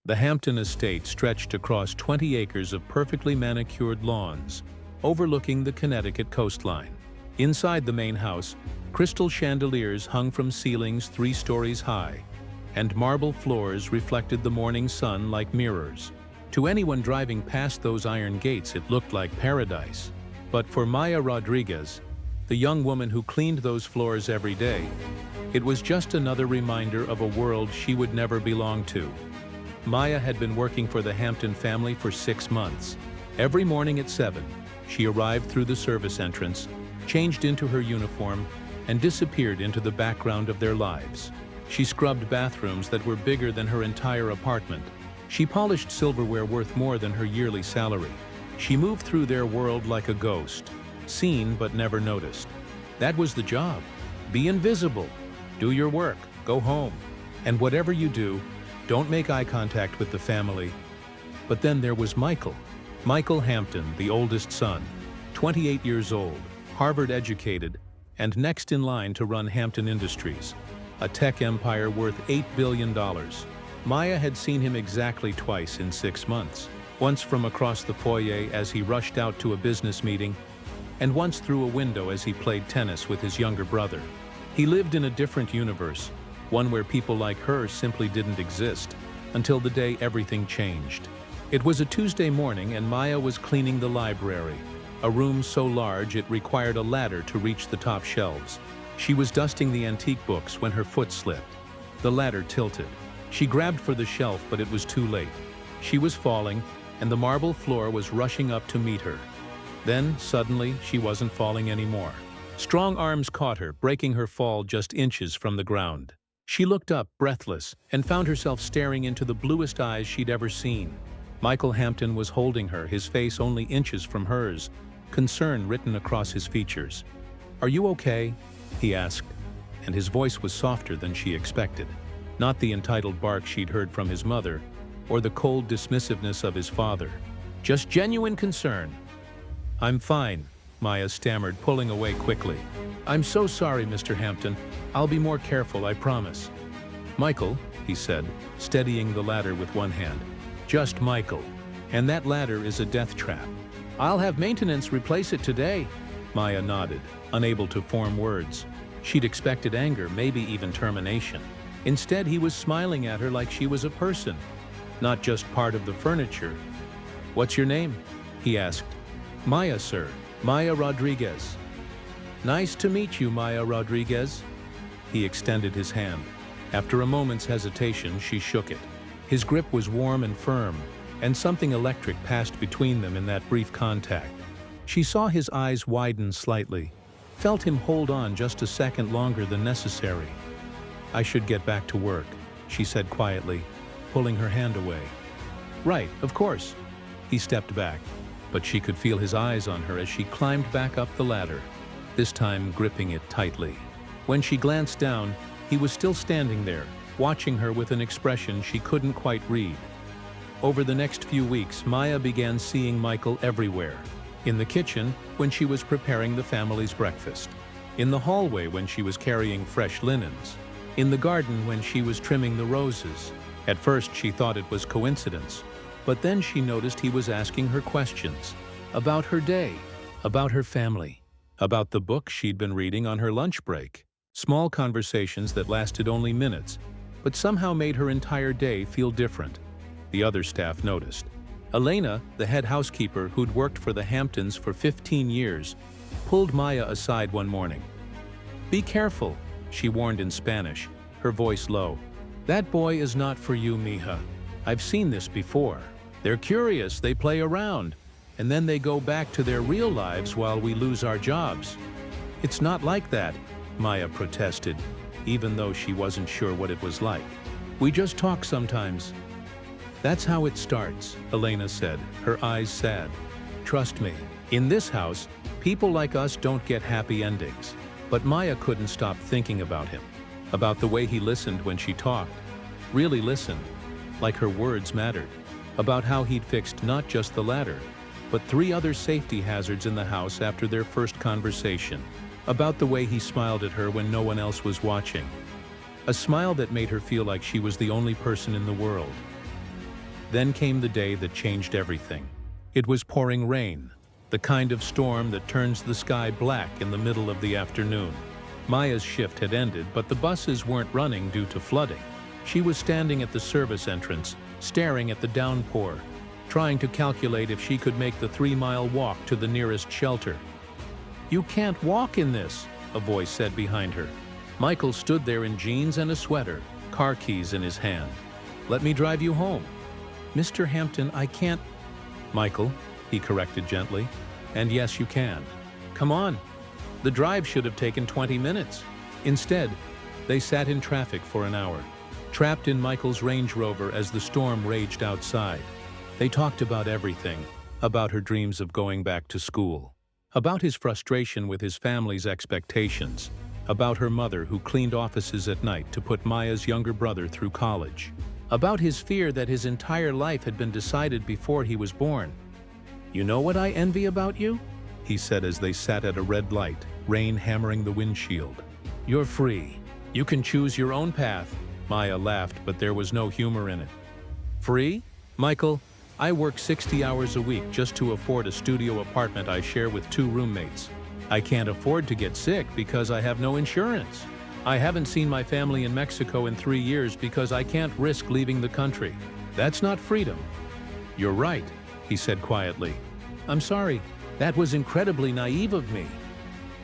The Hampton estate stretched across 20 acres of perfectly manicured lawns, overlooking the Connecticut coastline. Inside the main house, crystal chandeliers hung from ceilings 3 stories high, and marble floors reflected the morning sun like mirrors. To anyone driving past those iron gates, it looked like paradise. But for Maya Rodriguez, the young woman who cleaned those floors every day, it was just another reminder of a world she would never belong to. Maya had been working for the Hampton family for 6 months. Every morning at 7, she arrived through the service entrance, changed into her uniform, and disappeared into the background of their lives. She scrubbed bathrooms that were bigger than her entire apartment. She polished silverware worth more than her yearly salary. She moved through their world like a ghost, seen but never noticed. That was the job. Be invisible. Do your work. Go home. And whatever you do, don't make eye contact with the family. But then there was Michael Hampton, the oldest son, 28 years old, Harvard educated, and next in line to run Hampton Industries, a tech empire worth $8 billion. Maya had seen him exactly twice in 6 months, once from across the foyer as he rushed out to a business meeting, and once through a window as he played tennis with his younger brother. He lived in a different universe, one where people like her simply didn't exist, until the day everything changed. It was a Tuesday morning and Maya was cleaning the library, a room so large it required a ladder to reach the top shelves. She was dusting the antique books when her foot slipped. The ladder tilted. She grabbed for the shelf, but it was too late. She was falling, and the marble floor was rushing up to meet her. Then, suddenly, she wasn't falling anymore. Strong arms caught her, breaking her fall just inches from the ground. She looked up, breathless, and found herself staring into the bluest eyes she'd ever seen. Michael Hampton was holding her, his face only inches from hers, concern written across his features. "Are you okay?" he asked, and his voice was softer than she expected. Not the entitled bark she'd heard from his mother, or the cold dismissiveness of his father. Just genuine concern. "I'm fine," Maya stammered, pulling away quickly. "I'm so sorry, Mr. Hampton. I'll be more careful, I promise." "Michael," he said, steadying the ladder with one hand. "Just Michael. And that ladder is a death trap." "I'll have maintenance replace it today." Maya nodded, unable to form words. She'd expected anger, maybe even termination. Instead, he was smiling at her like she was a person, not just part of the furniture. "What's your name?" he asked. "Maya, sir. Maya Rodriguez." "Nice to meet you, Maya Rodriguez." He extended his hand. After a moment's hesitation, she shook it. His grip was warm and firm, and something electric passed between them in that brief contact. She saw his eyes widen slightly, felt him hold on just a second longer than necessary. "I should get back to work," she said quietly, pulling her hand away. "Right, of course." He stepped back, but she could feel his eyes on her as she climbed back up the ladder, this time gripping it tightly. When she glanced down, he was still standing there, watching her with an expression she couldn't quite read. Over the next few weeks, Maya began seeing Michael everywhere. In the kitchen, when she was preparing the family's breakfast. In the hallway when she was carrying fresh linens. In the garden when she was trimming the roses. At first she thought it was coincidence, but then she noticed he was asking her questions. About her day, about her family, about the book she'd been reading on her lunch break. Small conversations that lasted only minutes, but somehow made her entire day feel different. The other staff noticed. Elena, the head housekeeper who'd worked for the Hamptons for 15 years, pulled Maya aside one morning. "Be careful," she warned in Spanish, her voice low. "That boy is not for you, mija. I've seen this before. They're curious, they play around, and then they go back to their real lives while we lose our jobs." "It's not like that," Maya protested, even though she wasn't sure what it was like. "We just talk sometimes." "That's how it starts," Elena said, her eyes sad. "Trust me, in this house, people like us don't get happy endings." But Maya couldn't stop thinking about him, about the way he listened when she talked, really listened, like her words mattered, about how he'd fixed not just the ladder, but 3 other safety hazards in the house after their first conversation, about the way he smiled at her when no one else was watching, a smile that made her feel like she was the only person in the world. Then came the day that changed everything. It was pouring rain, the kind of storm that turns the sky black in the middle of the afternoon. Maya's shift had ended, but the buses weren't running due to flooding. She was standing at the service entrance, staring at the downpour, trying to calculate if she could make the 3-mile walk to the nearest shelter. "You can't walk in this," a voice said behind her. Michael stood there in jeans and a sweater, car keys in his hand. "Let me drive you home." "Mr. Hampton, I can't—" "Michael," he corrected gently, "and yes, you can. Come on." The drive should have taken 20 minutes. Instead, they sat in traffic for an hour, trapped in Michael's Range Rover as the storm raged outside. They talked about everything, about her dreams of going back to school, about his frustration with his family's expectations, about her mother who cleaned offices at night to put Maya's younger brother through college, about his fear that his entire life had been decided before he was born. "You know what I envy about you?" he said as they sat at a red light, rain hammering the windshield. "You're free. You can choose your own path." Maya laughed, but there was no humor in it. "Free? Michael, I work 60 hours a week just to afford a studio apartment I share with 2 roommates. I can't afford to get sick because I have no insurance. I haven't seen my family in Mexico in 3 years because I can't risk leaving the country. That's not freedom." "You're right," he said quietly. "I'm sorry. That was incredibly naive of me."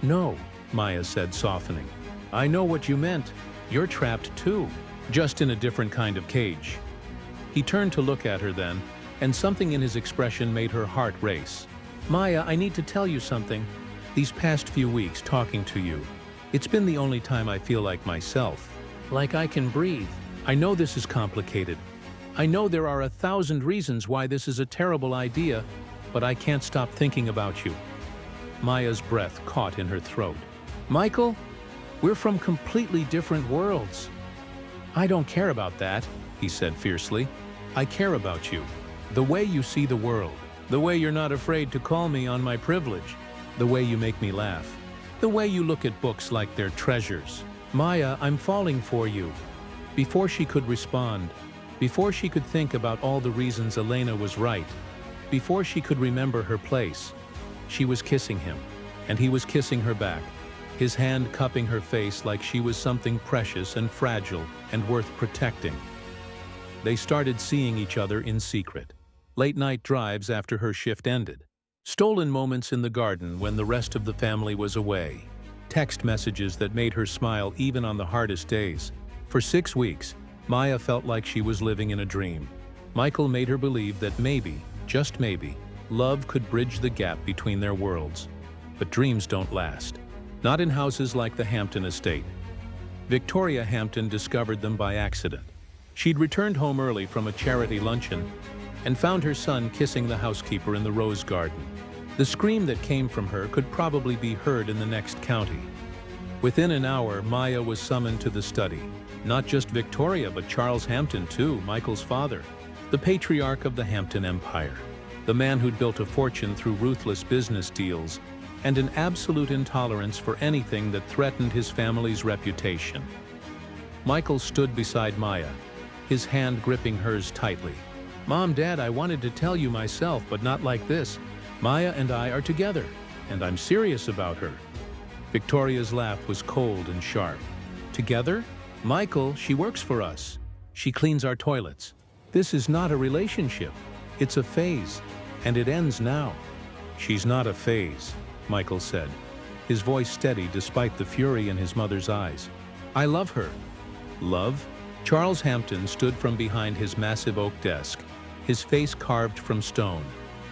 "No," Maya said, softening. "I know what you meant. You're trapped too, just in a different kind of cage." He turned to look at her then, and something in his expression made her heart race. "Maya, I need to tell you something. These past few weeks talking to you, it's been the only time I feel like myself. Like I can breathe. I know this is complicated. I know there are 1,000 reasons why this is a terrible idea, but I can't stop thinking about you." Maya's breath caught in her throat. "Michael, we're from completely different worlds." "I don't care about that," he said fiercely. "I care about you. The way you see the world. The way you're not afraid to call me on my privilege. The way you make me laugh. The way you look at books like they're treasures. Maya, I'm falling for you." Before she could respond, before she could think about all the reasons Elena was right, before she could remember her place, she was kissing him, and he was kissing her back, his hand cupping her face like she was something precious and fragile and worth protecting. They started seeing each other in secret. Late-night drives after her shift ended. Stolen moments in the garden when the rest of the family was away. Text messages that made her smile even on the hardest days. For 6 weeks, Maya felt like she was living in a dream. Michael made her believe that maybe, just maybe, love could bridge the gap between their worlds. But dreams don't last. Not in houses like the Hampton estate. Victoria Hampton discovered them by accident. She'd returned home early from a charity luncheon and found her son kissing the housekeeper in the rose garden. The scream that came from her could probably be heard in the next county. Within an hour, Maya was summoned to the study. Not just Victoria, but Charles Hampton too, Michael's father, the patriarch of the Hampton Empire, the man who'd built a fortune through ruthless business deals and an absolute intolerance for anything that threatened his family's reputation. Michael stood beside Maya, his hand gripping hers tightly. "Mom, Dad, I wanted to tell you myself, but not like this. Maya and I are together, and I'm serious about her." Victoria's laugh was cold and sharp. "Together? Michael, she works for us. She cleans our toilets. This is not a relationship. It's a phase, and it ends now." "She's not a phase," Michael said, his voice steady despite the fury in his mother's eyes. "I love her." "Love?" Charles Hampton stood from behind his massive oak desk, his face carved from stone.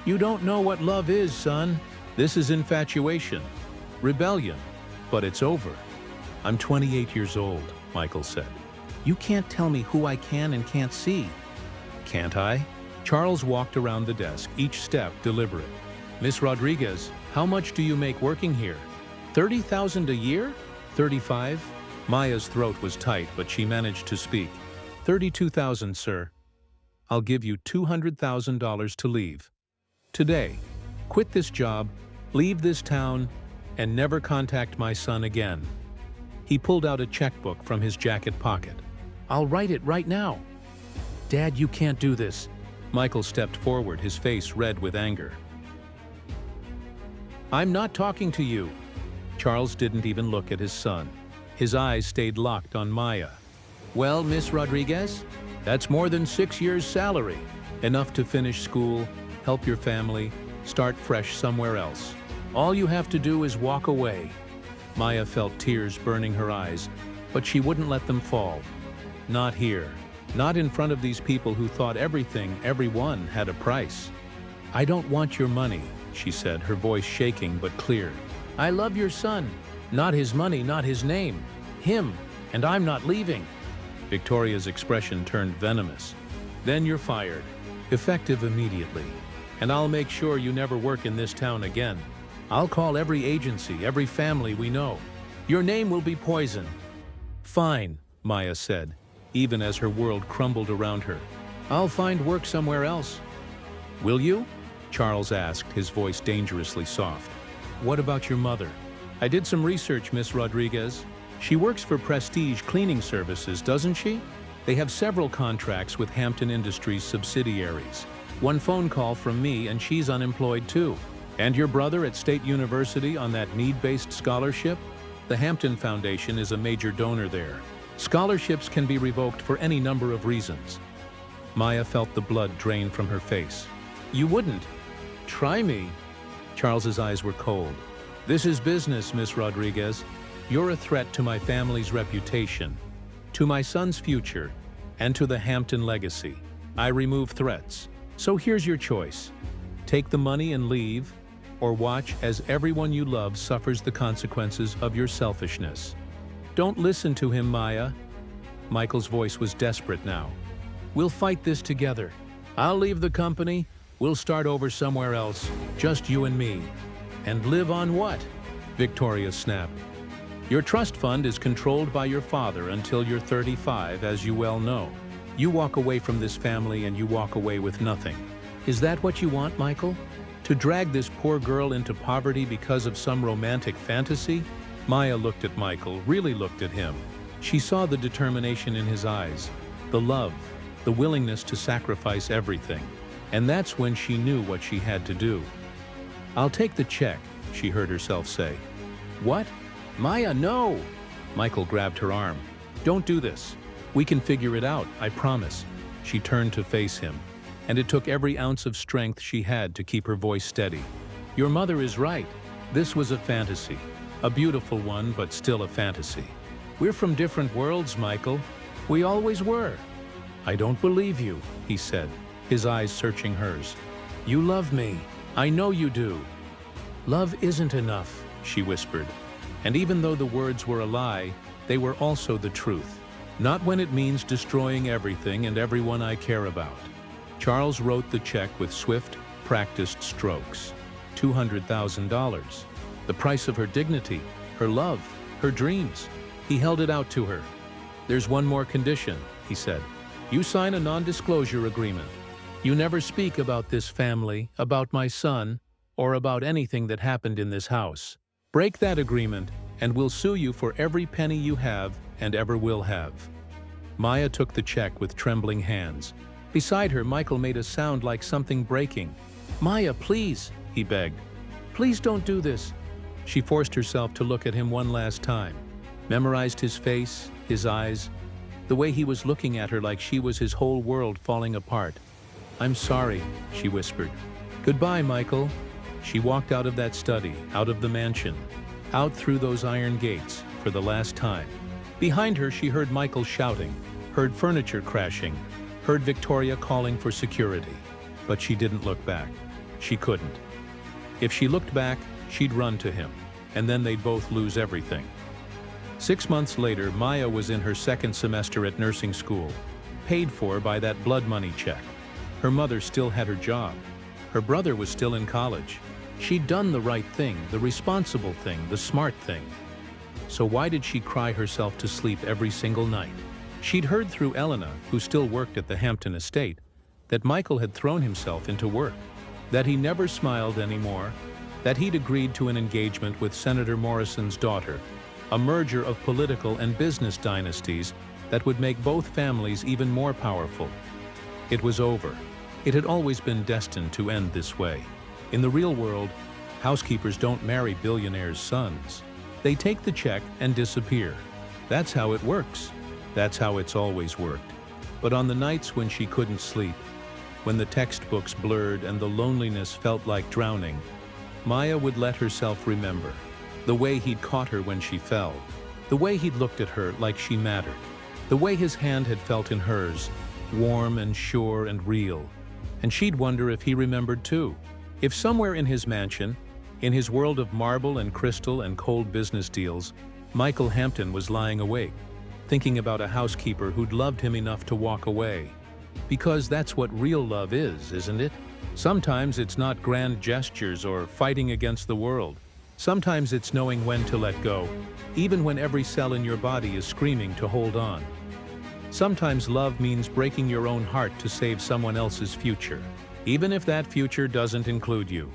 "You don't know what love is, son. This is infatuation, rebellion, but it's over." "I'm 28 years old," Michael said. "You can't tell me who I can and can't see." "Can't I?" Charles walked around the desk, each step deliberate. "Miss Rodriguez, how much do you make working here? 30,000 a year? 35? Maya's throat was tight, but she managed to speak. 32,000, sir. I'll give you $200,000 to leave. Today. Quit this job, leave this town, and never contact my son again." He pulled out a checkbook from his jacket pocket. "I'll write it right now." "Dad, you can't do this. Michael stepped forward, his face red with anger. "I'm not talking to you." Charles didn't even look at his son. His eyes stayed locked on Maya. "Well, Miss Rodriguez, that's more than 6 years' salary. Enough to finish school, help your family, start fresh somewhere else. All you have to do is walk away." Maya felt tears burning her eyes, but she wouldn't let them fall. Not here. Not in front of these people who thought everyone had a price. "I don't want your money," she said, her voice shaking but clear. "I love your son. Not his money, not his name. Him, and I'm not leaving." Victoria's expression turned venomous. "Then you're fired. Effective immediately. And I'll make sure you never work in this town again. I'll call every agency, every family we know. Your name will be poison." "Fine," Maya said, even as her world crumbled around her. "I'll find work somewhere else." "Will you?" Charles asked, his voice dangerously soft. "What about your mother?" "I did some research, Miss Rodriguez. She works for Prestige Cleaning Services, doesn't she? They have several contracts with Hampton Industries subsidiaries. One phone call from me and she's unemployed too. And your brother at State University on that need-based scholarship? The Hampton Foundation is a major donor there. Scholarships can be revoked for any number of reasons." Maya felt the blood drain from her face. "You wouldn't try me?" Charles's eyes were cold. "This is business, Miss Rodriguez. You're a threat to my family's reputation, to my son's future, and to the Hampton legacy. I remove threats. So here's your choice. Take the money and leave, or watch as everyone you love suffers the consequences of your selfishness." "Don't listen to him, Maya." Michael's voice was desperate now. "We'll fight this together. I'll leave the company. We'll start over somewhere else, just you and me." "And live on what?" Victoria snapped. "Your trust fund is controlled by your father until you're 35, as you well know. You walk away from this family and you walk away with nothing. Is that what you want, Michael? To drag this poor girl into poverty because of some romantic fantasy?" Maya looked at Michael, really looked at him. She saw the determination in his eyes, the love, the willingness to sacrifice everything. And that's when she knew what she had to do. "I'll take the check," she heard herself say. "What? Maya, no!" Michael grabbed her arm. "Don't do this. We can figure it out, I promise." She turned to face him, and it took every ounce of strength she had to keep her voice steady. "Your mother is right. This was a fantasy. A beautiful one, but still a fantasy. We're from different worlds, Michael. We always were." "I don't believe you," he said, his eyes searching hers. "You love me. I know you do." "Love isn't enough," she whispered. And even though the words were a lie, they were also the truth. "Not when it means destroying everything and everyone I care about." Charles wrote the check with swift, practiced strokes. $200,000. The price of her dignity, her love, her dreams. He held it out to her. "There's one more condition," he said. "You sign a non-disclosure agreement. You never speak about this family, about my son, or about anything that happened in this house. Break that agreement, and we'll sue you for every penny you have and ever will have." Maya took the check with trembling hands. Beside her, Michael made a sound like something breaking. "Maya, please," he begged. "Please don't do this." She forced herself to look at him one last time, memorized his face, his eyes, the way he was looking at her like she was his whole world falling apart. "I'm sorry," she whispered. "Goodbye, Michael." She walked out of that study, out of the mansion, out through those iron gates, for the last time. Behind her, she heard Michael shouting, heard furniture crashing, heard Victoria calling for security. But she didn't look back. She couldn't. If she looked back, she'd run to him, and then they'd both lose everything. 6 months later, Maya was in her second semester at nursing school, paid for by that blood money check. Her mother still had her job. Her brother was still in college. She'd done the right thing, the responsible thing, the smart thing. So why did she cry herself to sleep every single night? She'd heard through Elena, who still worked at the Hampton estate, that Michael had thrown himself into work, that he never smiled anymore, that he'd agreed to an engagement with Senator Morrison's daughter, a merger of political and business dynasties that would make both families even more powerful. It was over. It had always been destined to end this way. In the real world, housekeepers don't marry billionaires' sons. They take the check and disappear. That's how it works. That's how it's always worked. But on the nights when she couldn't sleep, when the textbooks blurred and the loneliness felt like drowning, Maya would let herself remember the way he'd caught her when she fell, the way he'd looked at her like she mattered, the way his hand had felt in hers, warm and sure and real. And she'd wonder if he remembered too. If somewhere in his mansion, in his world of marble and crystal and cold business deals, Michael Hampton was lying awake, thinking about a housekeeper who'd loved him enough to walk away. Because that's what real love is, isn't it? Sometimes it's not grand gestures or fighting against the world. Sometimes it's knowing when to let go, even when every cell in your body is screaming to hold on. Sometimes love means breaking your own heart to save someone else's future, even if that future doesn't include you.